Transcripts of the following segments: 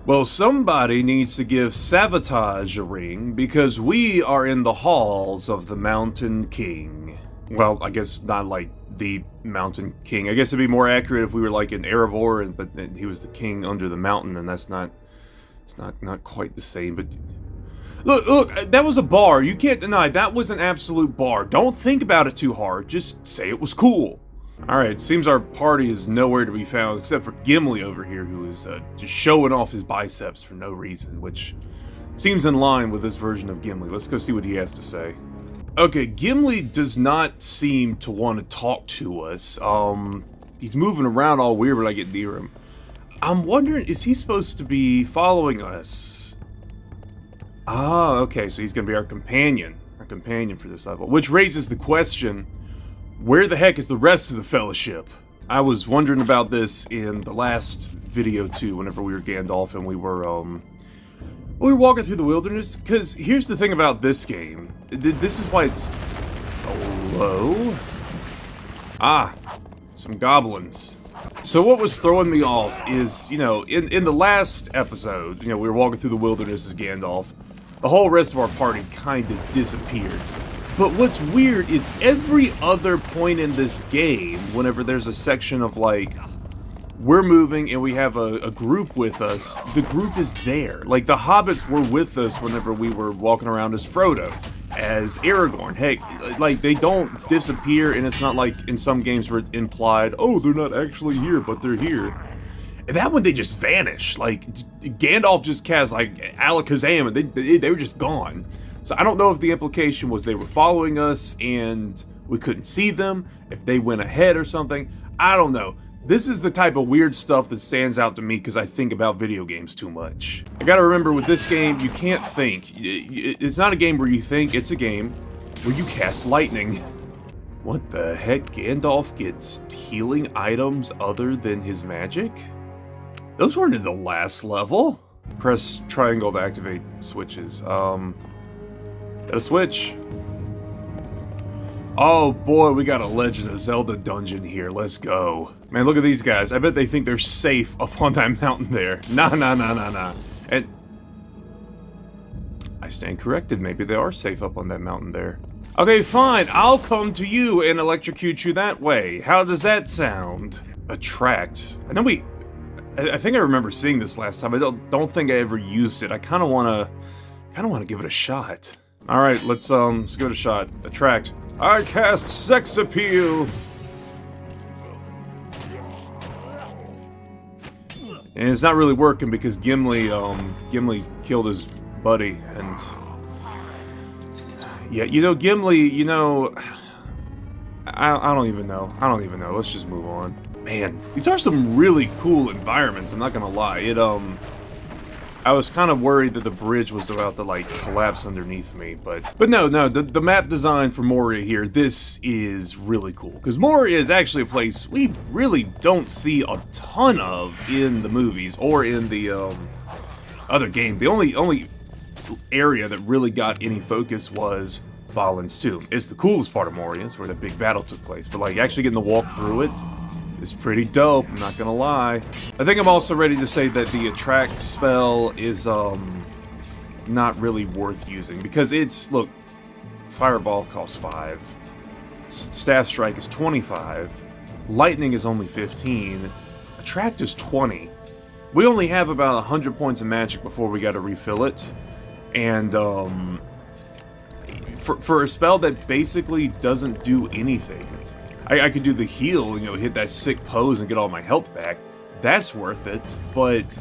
Well, somebody needs to give Sabotage a ring because we are in the halls of the Mountain King. Well, I guess not like the Mountain King. I guess it'd be more accurate if we were like in Erebor, but he was the king under the mountain, and that's not. It's not quite the same. But look, that was a bar. You can't deny that was an absolute bar. Don't think about it too hard. Just say it was cool. Alright, seems our party is nowhere to be found except for Gimli over here, who is just showing off his biceps for no reason, which seems in line with this version of Gimli. Let's go see what he has to say. Okay, Gimli does not seem to want to talk to us. He's moving around all weird when I get near him. I'm wondering, is he supposed to be following us? Ah, okay, so he's going to be our companion for this level, which raises the question, where the heck is the rest of the Fellowship? I was wondering about this in the last video too, whenever we were Gandalf and we were walking through the wilderness, because here's the thing about this game. This is why it's... Hello? Ah, some goblins. So what was throwing me off is, you know, in the last episode, you know, we were walking through the wilderness as Gandalf. The whole rest of our party kind of disappeared. But what's weird is every other point in this game, whenever there's a section of like, we're moving and we have a group with us, the group is there. Like the hobbits were with us whenever we were walking around as Frodo, as Aragorn. Heck, like they don't disappear, and it's not like in some games where it's implied, oh, they're not actually here, but they're here. And that one, they just vanish. Like Gandalf just cast like Alakazam, and they were just gone. So I don't know if the implication was they were following us and we couldn't see them, if they went ahead or something. I don't know. This is the type of weird stuff that stands out to me because I think about video games too much. I gotta remember with this game, you can't think. It's not a game where you think, it's a game where you cast lightning. What the heck? Gandalf gets healing items other than his magic? Those weren't in the last level. Press triangle to activate switches. Got a switch. Oh boy, we got a Legend of Zelda dungeon here. Let's go. Man, look at these guys. I bet they think they're safe up on that mountain there. Nah. And I stand corrected. Maybe they are safe up on that mountain there. Okay, fine. I'll come to you and electrocute you that way. How does that sound? Attract. I know I think I remember seeing this last time. I don't think I ever used it. I kind of want to give it a shot. All right, let's give it a shot. Attract. I cast Sex Appeal. And it's not really working because Gimli killed his buddy, and yeah, you know, Gimli, you know, I don't even know. Let's just move on. Man, these are some really cool environments, I'm not gonna lie. I was kind of worried that the bridge was about to, like, collapse underneath me, but no, the map design for Moria here, this is really cool. Because Moria is actually a place we really don't see a ton of in the movies, or in the, other game. The only area that really got any focus was Balin's Tomb. It's the coolest part of Moria, it's where the big battle took place, but, like, actually getting to walk through it, it's pretty dope, I'm not gonna lie. I think I'm also ready to say that the attract spell is, not really worth using, because it's, look, Fireball costs 5, Staff Strike is 25, Lightning is only 15, Attract is 20. We only have about 100 points of magic before we gotta refill it, and, for a spell that basically doesn't do anything, I could do the heal, you know, hit that sick pose and get all my health back. That's worth it, but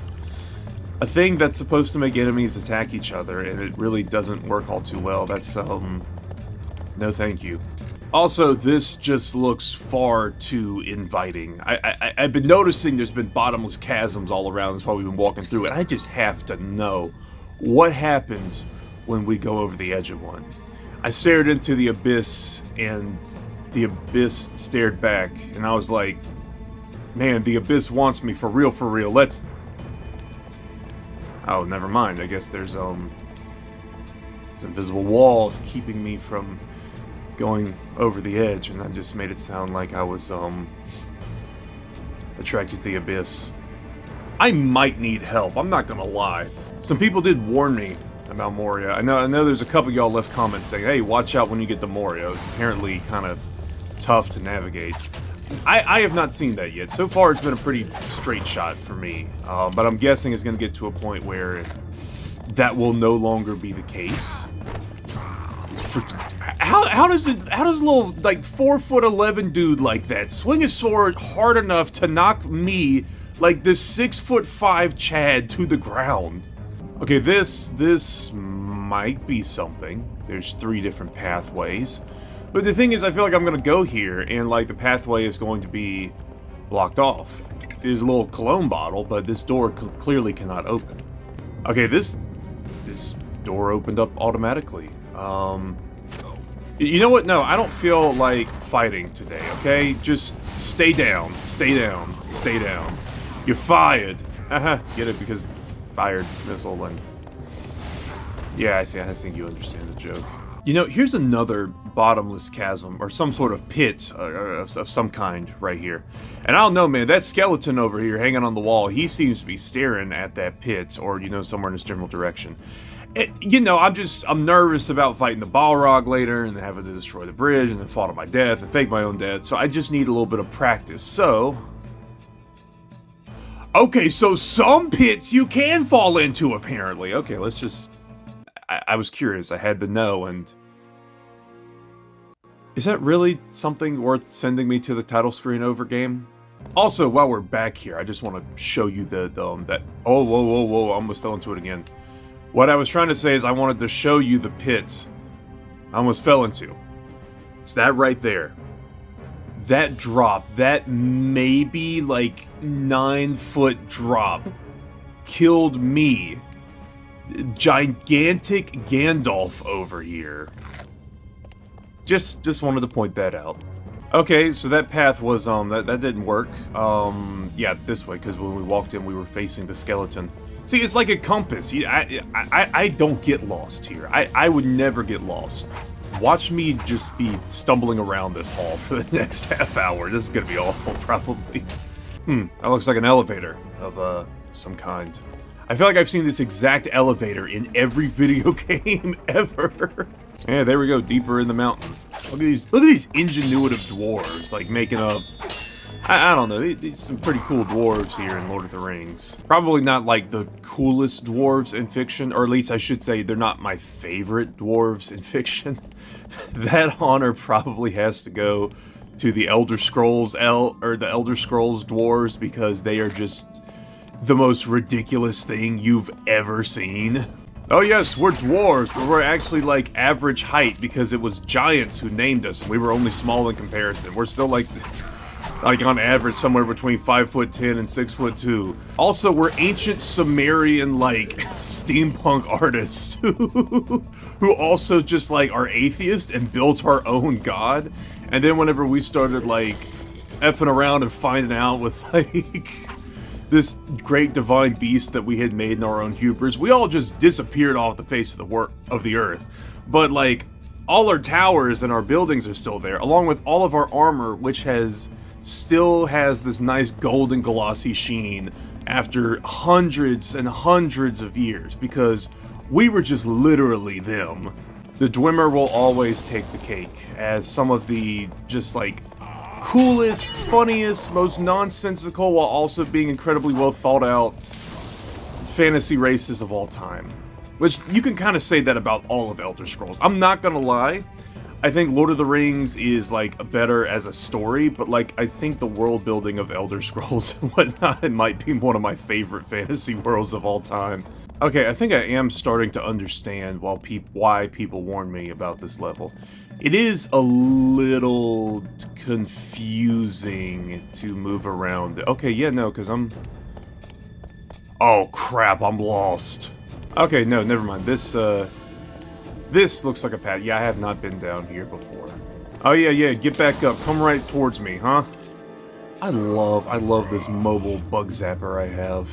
a thing that's supposed to make enemies attack each other, and it really doesn't work all too well, that's, no thank you. Also, this just looks far too inviting. I've been noticing there's been bottomless chasms all around, that's why we've been walking through it. I just have to know what happens when we go over the edge of one. I stared into the abyss, and the abyss stared back, and I was like, man, the abyss wants me for real, let's... Oh, never mind, I guess there's invisible walls keeping me from going over the edge, and that just made it sound like I was, attracted to the abyss. I might need help, I'm not gonna lie. Some people did warn me about Moria. I know there's a couple of y'all left comments saying, hey, watch out when you get to Moria. It's apparently kind of tough to navigate. I have not seen that yet. So far, it's been a pretty straight shot for me. But I'm guessing it's going to get to a point where that will no longer be the case. How does a little, like, 4'11" dude like that swing a sword hard enough to knock me, like this 6'5" Chad, to the ground? Okay, this might be something. There's 3 different pathways. But the thing is, I feel like I'm going to go here, and, like, the pathway is going to be blocked off. There's a little cologne bottle, but this door clearly cannot open. Okay, this door opened up automatically. You know what? No, I don't feel like fighting today, okay? Just stay down, stay down, stay down. You're fired. Get it? Because fired missile and... Yeah, I think you understand the joke. You know, here's another bottomless chasm, or some sort of pit of some kind right here. And I don't know, man, that skeleton over here hanging on the wall, he seems to be staring at that pit, or, you know, somewhere in this general direction. You know, I'm nervous about fighting the Balrog later, and then having to destroy the bridge, and then fall to my death, and fake my own death, so I just need a little bit of practice, so... Okay, so some pits you can fall into, apparently. Okay, let's just... I was curious, I had to know, and... Is that really something worth sending me to the title screen over, game? Also, while we're back here, I just want to show you that... Oh, whoa, I almost fell into it again. What I was trying to say is I wanted to show you the pit I almost fell into. It's that right there. That drop, that maybe like 9-foot drop, killed me. Gigantic Gandalf over here. Just wanted to point that out. Okay, so that path was, that didn't work. Yeah, this way, because when we walked in, we were facing the skeleton. See, it's like a compass. I don't get lost here. I would never get lost. Watch me just be stumbling around this hall for the next half hour. This is gonna be awful, probably. That looks like an elevator of, some kind. I feel like I've seen this exact elevator in every video game ever. Yeah, there we go, deeper in the mountain. Look at these ingenuitive dwarves, like making up... I don't know, these some pretty cool dwarves here in Lord of the Rings. Probably not like the coolest dwarves in fiction, or at least I should say they're not my favorite dwarves in fiction. That honor probably has to go to the Elder Scrolls the Elder Scrolls dwarves, because they are just the most ridiculous thing you've ever seen. Oh yes, we're dwarves, but we're actually like average height because it was giants who named us, and we were only small in comparison. We're still like on average somewhere between 5'10" and 6'2". Also, we're ancient Sumerian like steampunk artists who also just like are atheists and built our own god. And then whenever we started like effing around and finding out with like this great divine beast that we had made in our own hubris, we all just disappeared off the face of the earth. But like all our towers and our buildings are still there, along with all of our armor, which still has this nice golden glossy sheen after hundreds and hundreds of years, because we were just literally them. The Dwemer will always take the cake as some of the just like coolest, funniest, most nonsensical, while also being incredibly well thought out fantasy races of all time. Which you can kind of say that about all of Elder Scrolls. I'm not gonna lie, I think Lord of the Rings is like better as a story, but like I think the world building of Elder Scrolls and whatnot, it might be one of my favorite fantasy worlds of all time. Okay, I think I am starting to understand why people warn me about this level. It is a little confusing to move around. Okay, yeah, no, because oh crap, I'm lost. Okay, no, never mind. This looks like a path. Yeah, I have not been down here before. Oh yeah, get back up. Come right towards me, huh? I love this mobile bug zapper I have.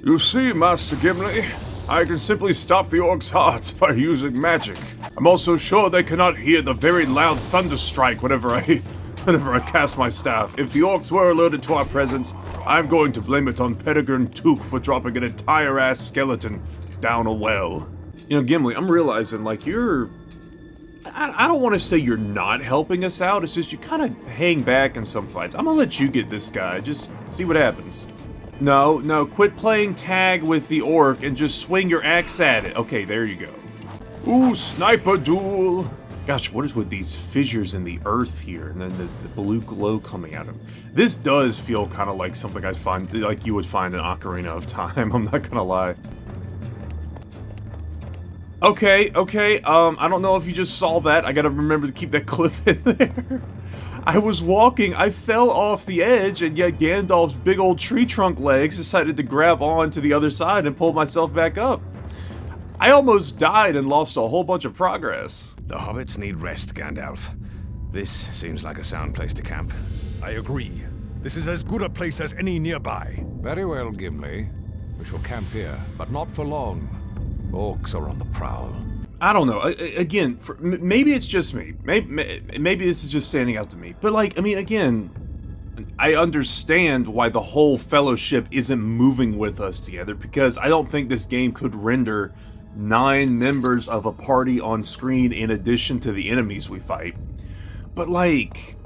You see, Master Gimli, I can simply stop the orcs' hearts by using magic. I'm also sure they cannot hear the very loud thunder strike whenever I whenever I cast my staff. If the orcs were alerted to our presence, I'm going to blame it on Peregrine Took for dropping an entire-ass skeleton down a well. You know, Gimli, I'm realizing, like, I don't want to say you're not helping us out, it's just you kind of hang back in some fights. I'm gonna let you get this guy, just see what happens. No, quit playing tag with the orc and just swing your axe at it. Okay, there you go. Ooh, sniper duel! Gosh, what is with these fissures in the earth here, and then the blue glow coming out of them? This does feel kind of like something I find, like you would find in Ocarina of Time, I'm not gonna lie. Okay, I don't know if you just saw that, I gotta remember to keep that clip in there. I was walking, I fell off the edge, and yet Gandalf's big old tree trunk legs decided to grab on to the other side and pull myself back up. I almost died and lost a whole bunch of progress. The hobbits need rest, Gandalf. This seems like a sound place to camp. I agree. This is as good a place as any nearby. Very well, Gimli. We shall camp here, but not for long. Orcs are on the prowl. I don't know. Again, maybe it's just me. Maybe this is just standing out to me. But, like, I mean, again, I understand why the whole fellowship isn't moving with us together, because I don't think this game could render 9 members of a party on screen in addition to the enemies we fight. But, like,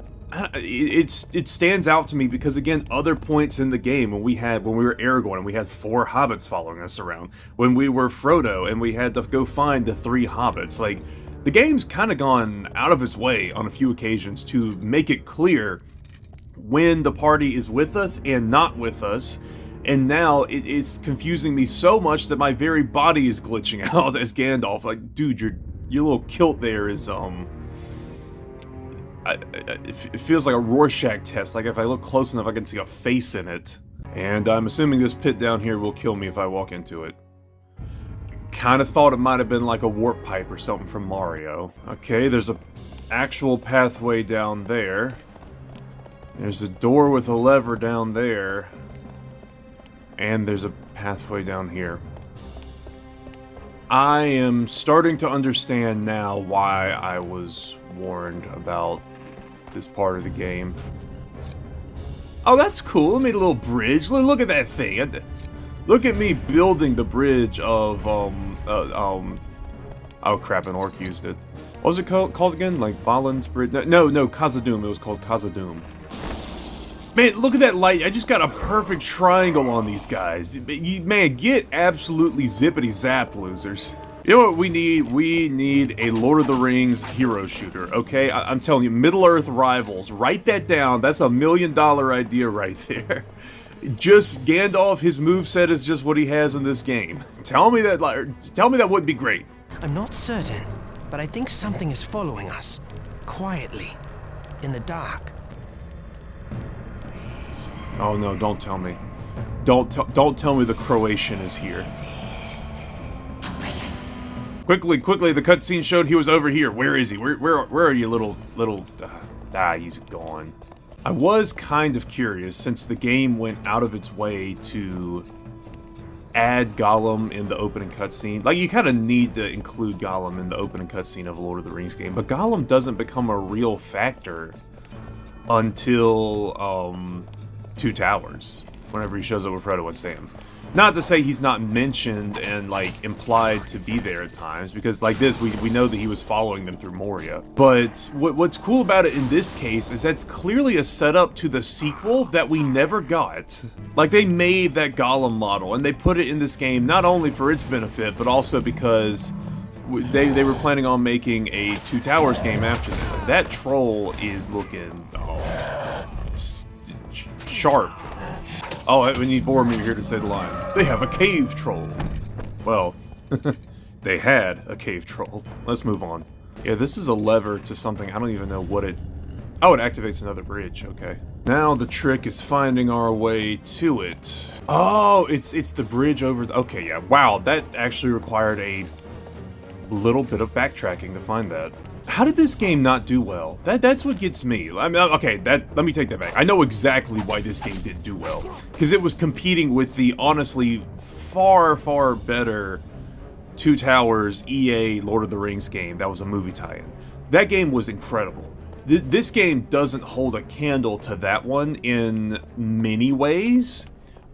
it stands out to me because, again, other points in the game when we were Aragorn and we had 4 hobbits following us around, when we were Frodo and we had to go find the 3 hobbits, like, the game's kind of gone out of its way on a few occasions to make it clear when the party is with us and not with us. And now it's confusing me so much that my very body is glitching out as Gandalf. Like, dude, your little kilt there is, it feels like a Rorschach test. Like, if I look close enough, I can see a face in it. And I'm assuming this pit down here will kill me if I walk into it. Kind of thought it might have been like a warp pipe or something from Mario. Okay, there's a actual pathway down there. There's a door with a lever down there. And there's a pathway down here. I am starting to understand now why I was warned about this part of the game. Oh, that's cool. I made a little bridge. Look at that thing. Look at me building the bridge of, oh crap, an orc used it. What was it called again? Like Balin's Bridge? No, Khazad-dûm. It was called Khazad-dûm. Man, look at that light. I just got a perfect triangle on these guys. Man, get absolutely zippity-zapped, losers. You know what we need? We need a Lord of the Rings hero shooter, okay? I'm telling you, Middle-earth Rivals. Write that down. That's $1 million idea right there. Just Gandalf, his moveset is just what he has in this game. Tell me that wouldn't be great. I'm not certain, but I think something is following us. Quietly. In the dark. Oh no, don't tell me. Don't tell me the Croatian is here. Quickly, the cutscene showed he was over here. Where is he? Where are you, little... he's gone. I was kind of curious, since the game went out of its way to add Gollum in the opening cutscene. Like, you kind of need to include Gollum in the opening cutscene of a Lord of the Rings game, but Gollum doesn't become a real factor until, Two Towers, whenever he shows up with Frodo and Sam. Not to say he's not mentioned and, like, implied to be there at times, because, like this, we know that he was following them through Moria. But what's cool about it in this case is that's clearly a setup to the sequel that we never got. Like, they made that Gollum model, and they put it in this game not only for its benefit, but also because they were planning on making a Two Towers game after this, and that troll is looking... sharp. Oh, we need Boromir here to say the line. They have a cave troll. Well, they had a cave troll. Let's move on. Yeah, this is a lever to something. I don't even know what it... Oh, it activates another bridge. Okay. Now the trick is finding our way to it. Oh, it's the bridge over... Okay, yeah. Wow, that actually required a little bit of backtracking to find that. How did this game not do well? That's what gets me. I mean, okay, let me take that back. I know exactly why this game didn't do well. Because it was competing with the, honestly, far, far better Two Towers EA Lord of the Rings game that was a movie tie-in. That game was incredible. This game doesn't hold a candle to that one in many ways,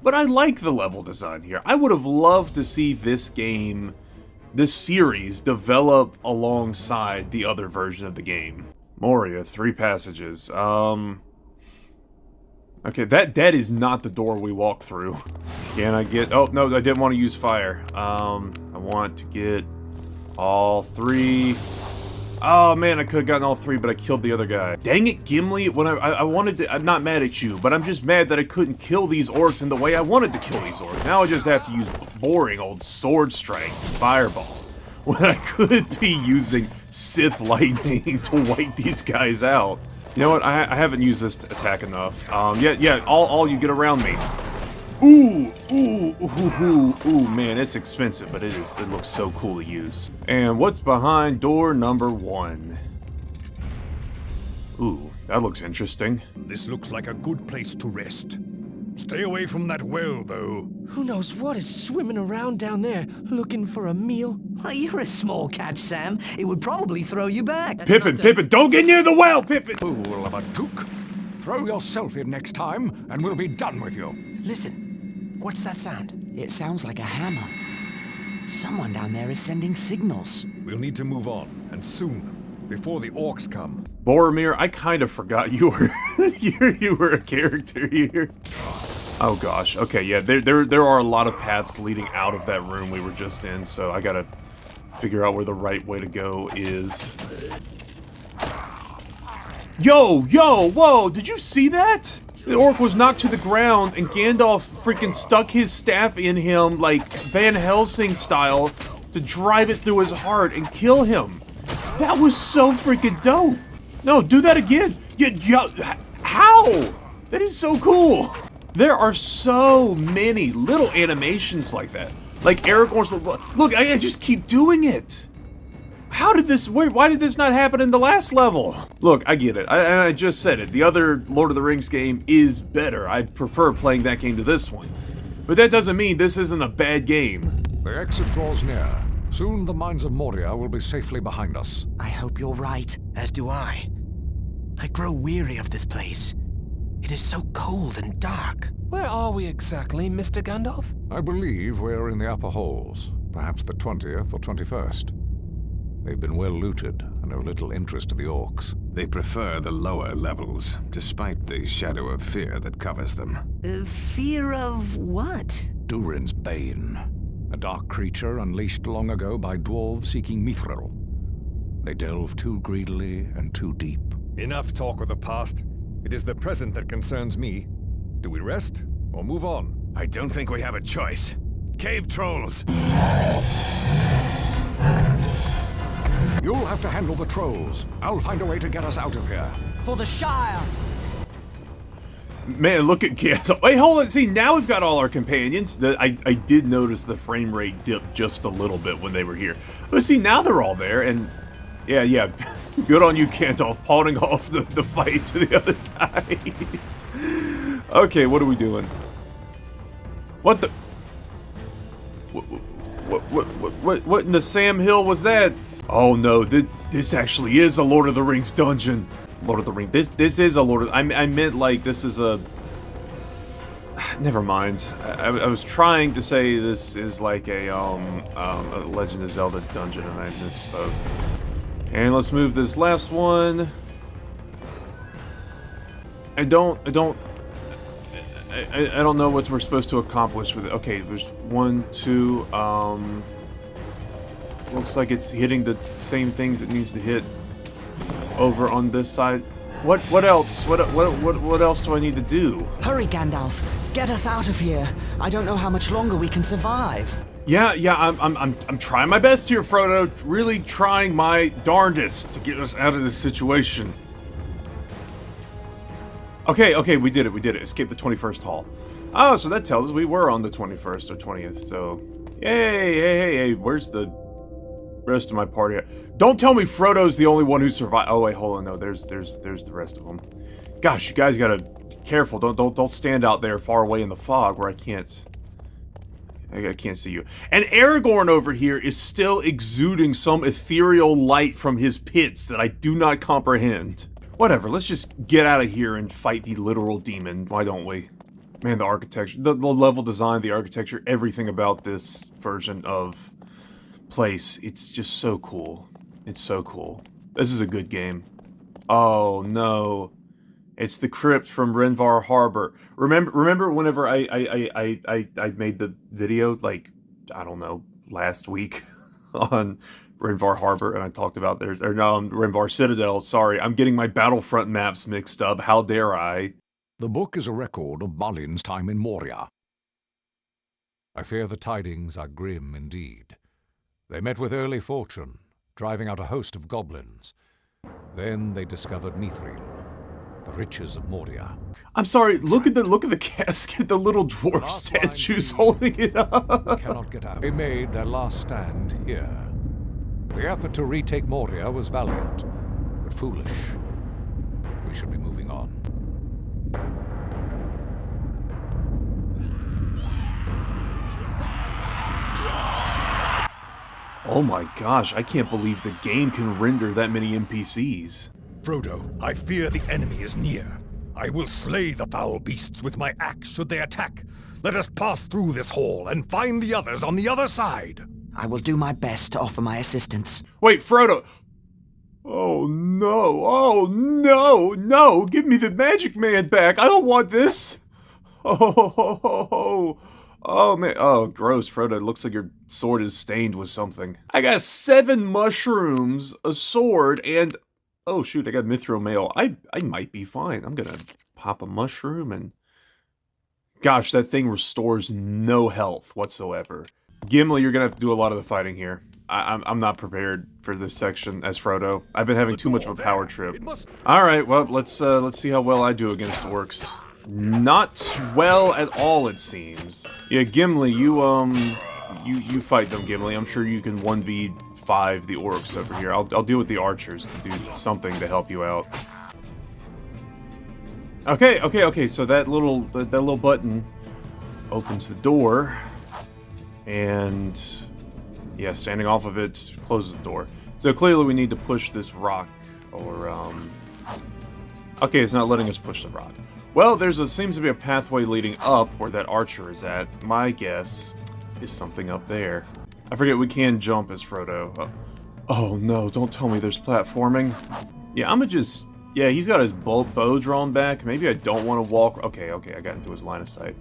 but I like the level design here. I would have loved to see this game, this series, develop alongside the other version of the game. Moria, 3 passages. Okay, that is not the door we walked through. Can I get... Oh, no, I didn't want to use fire. I want to get all 3... Oh, man, I could have gotten all 3, but I killed the other guy. Dang it, Gimli. When I wanted to... I'm not mad at you, but I'm just mad that I couldn't kill these orcs in the way I wanted to kill these orcs. Now I just have to use boring old sword strikes and fireballs, when I could be using Sith lightning to wipe these guys out. You know what? I haven't used this attack enough. Yeah, all you get around me. Ooh, man, it's expensive, but it looks so cool to use. And what's behind door number 1? Ooh, that looks interesting. This looks like a good place to rest. Stay away from that well, though. Who knows what is swimming around down there, looking for a meal? Well, you're a small catch, Sam. It would probably throw you back. Pippin, don't get near the well, Pippin! Fool of a Duke. Throw yourself in next time, and we'll be done with you. Listen, what's that sound? It sounds like a hammer. Someone down there is sending signals. We'll need to move on, and soon, before the orcs come. Boromir, I kind of forgot you were you were a character here. Oh gosh. Okay, yeah, there are a lot of paths leading out of that room we were just in, so I gotta figure out where the right way to go is. Yo, whoa, did you see that? The orc was knocked to the ground, and Gandalf freaking stuck his staff in him, like Van Helsing style, to drive it through his heart and kill him. That was so freaking dope. No, do that again. Yeah, how? That is so cool. There are so many little animations like that. Like Aragorn's, look, I just keep doing it. How did this, why did this not happen in the last level? Look, I get it. I just said it. The other Lord of the Rings game is better. I prefer playing that game to this one. But that doesn't mean this isn't a bad game. The exit draws near. Soon the mines of Moria will be safely behind us. I hope you're right. As do I. I grow weary of this place. It is so cold and dark. Where are we exactly, Mr. Gandalf? I believe we're in the upper halls, perhaps the 20th or 21st. They've been well looted and of little interest to the orcs. They prefer the lower levels, despite the shadow of fear that covers them. Fear of what? Durin's Bane, a dark creature unleashed long ago by dwarves seeking mithril. They delve too greedily and too deep. Enough talk of the past. It is the present that concerns me. Do we rest or move on? I don't think we have a choice. Cave trolls! You'll have to handle the trolls. I'll find a way to get us out of here. For the Shire! Man, look at Gandalf. Wait, hold on. See, now we've got all our companions. I did notice the frame rate dipped just a little bit when they were here. But see, now they're all there, and yeah. Good on you, Gandalf, pawning off the fight to the other guys. Okay, what are we doing? What the... What in the Sam Hill was that? Oh no, this actually is a Lord of the Rings dungeon. Lord of the Rings. This is a Lord of... I meant like this is a... Never mind. I was trying to say this is like a Legend of Zelda dungeon, and I misspoke. And let's move this last one. I don't know what we're supposed to accomplish with it. Okay, there's 1, 2, looks like it's hitting the same things it needs to hit over on this side. What else? What else do I need to do? Hurry, Gandalf. Get us out of here. I don't know how much longer we can survive. Yeah, I'm trying my best here, Frodo. Really trying my darndest to get us out of this situation. Okay, we did it. Escape the 21st hall. Oh, so that tells us we were on the 21st or 20th, so... Hey, where's the rest of my party at? Don't tell me Frodo's the only one who survived. Oh, wait, hold on, no, there's the rest of them. Gosh, you guys gotta be careful. Don't stand out there far away in the fog where I can't see you. And Aragorn over here is still exuding some ethereal light from his pits that I do not comprehend. Whatever, let's just get out of here and fight the literal demon. Why don't we? Man, the architecture, the level design, the architecture, everything about this version of place, it's just so cool. It's so cool. This is a good game. Oh no. It's the crypt from Renvar Harbor. Remember whenever I made the video, like, I don't know, last week on Renvar Harbor, and I talked about Renvar Citadel. Sorry, I'm getting my Battlefront maps mixed up. How dare I? The book is a record of Balin's time in Moria. I fear the tidings are grim indeed. They met with early fortune, driving out a host of goblins. Then they discovered Mithril, the riches of Moria. I'm sorry, look at the casket, the little dwarf statues holding it up. Cannot get out. They made their last stand here. The effort to retake Moria was valiant, but foolish. We should be moving on. Oh my gosh, I can't believe the game can render that many NPCs. Frodo, I fear the enemy is near. I will slay the foul beasts with my axe should they attack. Let us pass through this hall and find the others on the other side. I will do my best to offer my assistance. Wait, Frodo! Oh no, oh no, no! Give me the magic man back! I don't want this! Oh man, oh gross, Frodo, it looks like your sword is stained with something. I got 7 mushrooms, a sword, and... Oh shoot, I got mithril mail. I might be fine. I'm gonna pop a mushroom and... Gosh, that thing restores no health whatsoever. Gimli, you're gonna have to do a lot of the fighting here. I'm not prepared for this section as Frodo. I've been having too much of a power trip. Alright, well, let's see how well I do against orcs. Not well at all, it seems. Yeah, Gimli, you fight them, Gimli. I'm sure you can 1v5 the orcs over here. I'll deal with the archers to do something to help you out. Okay, so that little button opens the door. And yeah, standing off of it closes the door. So clearly we need to push this rock, or okay, it's not letting us push the rock. Well, seems to be a pathway leading up where that archer is at. My guess is something up there. I forget we can jump as Frodo. Oh no, don't tell me there's platforming. Yeah, I'm gonna just... Yeah, he's got his bow drawn back. Maybe I don't want to walk... Okay, I got into his line of sight.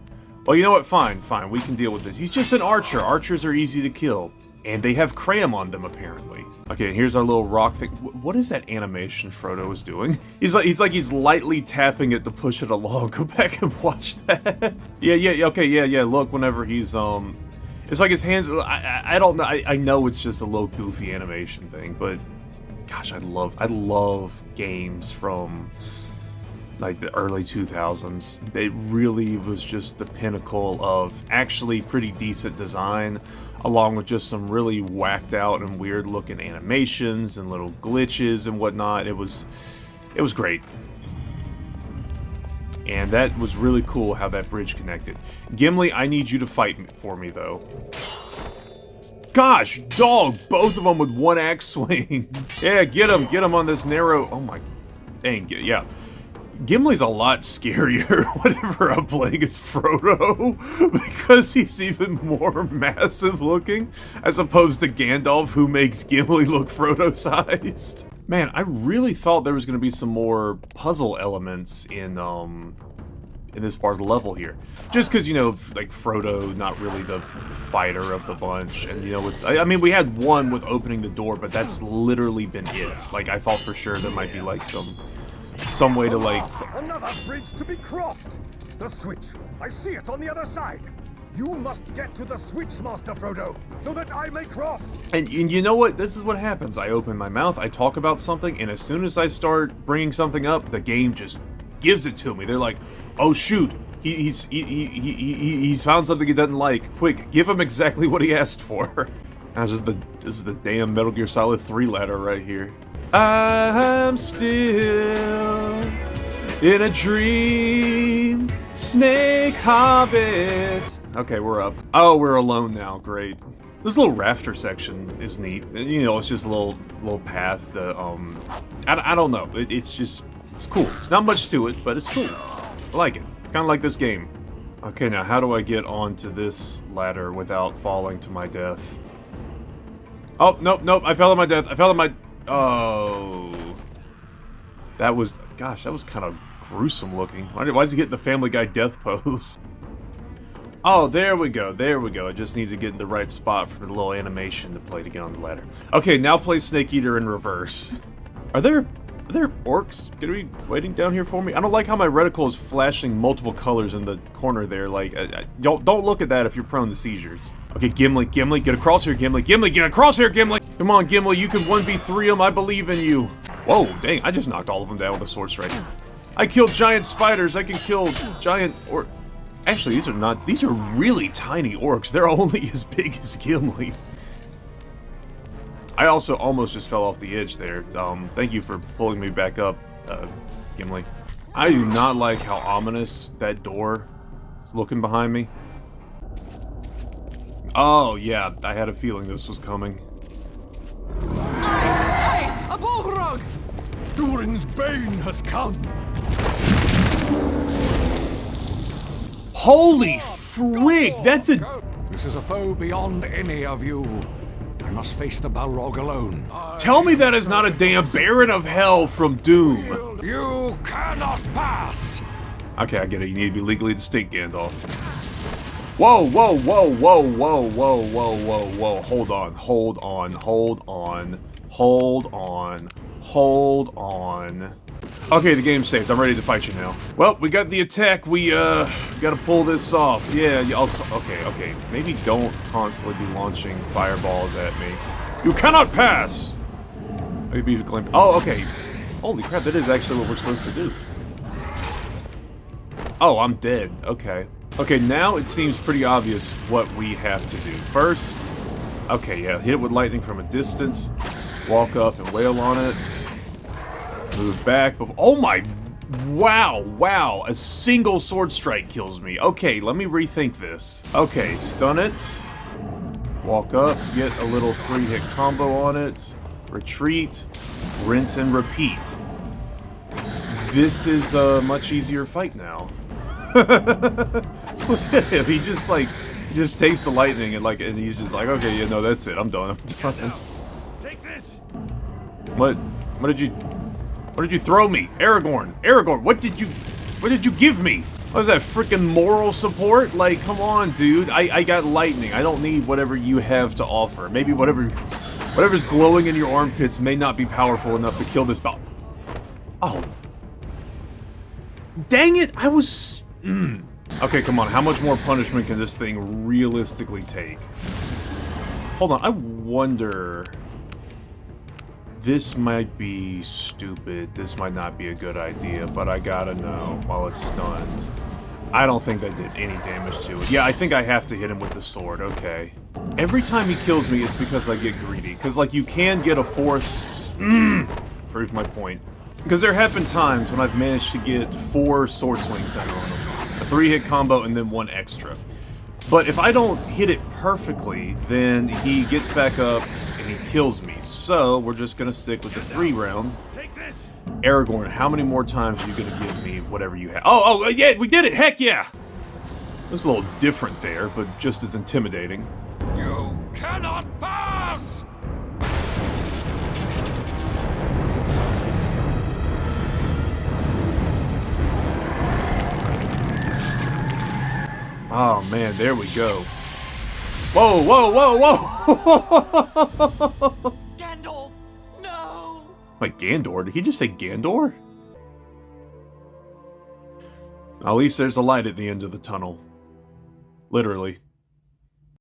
Well, you know what? Fine, we can deal with this. He's just an archer. Archers are easy to kill. And they have cram on them, apparently. Okay, here's our little rock thing. What is that animation Frodo is doing? He's lightly tapping it to push it along. Go back and watch that. Yeah, look, whenever he's, it's like his hands... I don't know. I know it's just a little goofy animation thing, but... Gosh, I love games from... like the early 2000s. It really was just the pinnacle of actually pretty decent design, along with just some really whacked out and weird looking animations and little glitches and whatnot. It was great. And that was really cool how that bridge connected. Gimli, I need you to fight for me though. Gosh, dog, both of them with one axe swing. Yeah, get him on this narrow... Oh my... Dang, yeah. Gimli's a lot scarier whenever I'm playing as Frodo, because he's even more massive looking, as opposed to Gandalf, who makes Gimli look Frodo-sized. Man, I really thought there was going to be some more puzzle elements in this part of the level here. Just because, you know, like, Frodo, not really the fighter of the bunch, and, you know, I mean, we had one with opening the door, but that's literally been it. Like, I thought for sure there might be, like, some way to, like... Another bridge to be crossed! The switch! I see it on the other side! You must get to the switch, Master Frodo, so that I may cross! And you know what? This is what happens. I open my mouth, I talk about something, and as soon as I start bringing something up, the game just gives it to me. They're like, oh shoot, he's found something he doesn't like. Quick, give him exactly what he asked for. This is the damn Metal Gear Solid 3 ladder right here. I'm still in a dream, Snake Hobbit. Okay, we're up. Oh, we're alone now. Great. This little rafter section is neat. You know, it's just a little path. I don't know. It's just It's cool. It's not much to it, but it's cool. I like it. It's kind of like this game. Okay, now how do I get onto this ladder without falling to my death? Oh, nope, nope. I fell on my death. I fell on my... Oh. That was... Gosh, that was kind of gruesome looking. Why is he getting the Family Guy death pose? Oh, there we go. There we go. I just need to get in the right spot for the little animation to play to get on the ladder. Okay, now play Snake Eater in reverse. Are there orcs gonna be waiting down here for me? I don't like how my reticle is flashing multiple colors in the corner there. Like, don't look at that if you're prone to seizures. Okay, Gimli, get across here, Gimli, get across here, Gimli! Come on, Gimli, you can 1v3 them, I believe in you. Whoa, dang, I just knocked all of them down with a sword strike. I killed giant spiders, I can kill giant Actually, these are really tiny orcs. They're only as big as Gimli. I also almost just fell off the edge there. Thank you for pulling me back up, Gimli. I do not like how ominous that door is looking behind me. Oh, yeah, I had a feeling this was coming. Hey! A Balrog! Durin's bane has come! Holy frick! That's a... This is a foe beyond any of you. I must face the Balrog alone. Tell me that is not a damn Baron of Hell from Doom. You cannot pass! Okay, I get it. You need to be legally distinct, Gandalf. Whoa, whoa, whoa, whoa, whoa, whoa, whoa, whoa, whoa. Hold on, hold on, hold on, hold on, hold on. Okay, the game's saved. I'm ready to fight you now. Well, we got the attack. We, gotta pull this off. Yeah, okay. Maybe don't constantly be launching fireballs at me. You cannot pass! Maybe you claim... Oh, okay. Holy crap, that is actually what we're supposed to do. Oh, I'm dead. Okay. Okay, now it seems pretty obvious what we have to do. First, okay, yeah, hit it with lightning from a distance. Walk up and wail on it. Move back. Oh my... Wow. A single sword strike kills me. Okay, let me rethink this. Okay, stun it. Walk up. Get a little 3-hit combo on it. Retreat. Rinse and repeat. This is a much easier fight now. Look at him. He just takes the lightning and he's just like, okay, yeah, no, that's it. I'm done. Take this! What did you throw me? Aragorn, what did you give me? What is that, freaking moral support? Like, come on, dude. I got lightning. I don't need whatever you have to offer. Maybe whatever's glowing in your armpits may not be powerful enough to kill this Balrog. Oh. Dang it, I was... Okay, come on. How much more punishment can this thing realistically take? Hold on, I wonder... This might be stupid. This might not be a good idea, but I gotta know while it's stunned. I don't think that did any damage to it. Yeah, I think I have to hit him with the sword. Okay. Every time he kills me, it's because I get greedy. Because, like, you can get a fourth... Prove my point. Because there have been times when I've managed to get 4 sword swings center on him. A 3-hit combo and then 1 extra. But if I don't hit it perfectly, then he gets back up and he kills me. So, we're just gonna stick with the 3 round. Take this! Aragorn, how many more times are you gonna give me whatever you have? Oh, yeah, we did it! Heck yeah! It was a little different there, but just as intimidating. You cannot pass! Oh man, there we go. Whoa! Gandalf, no! Wait, Gandor? Did he just say Gandor? At least there's a light at the end of the tunnel. Literally.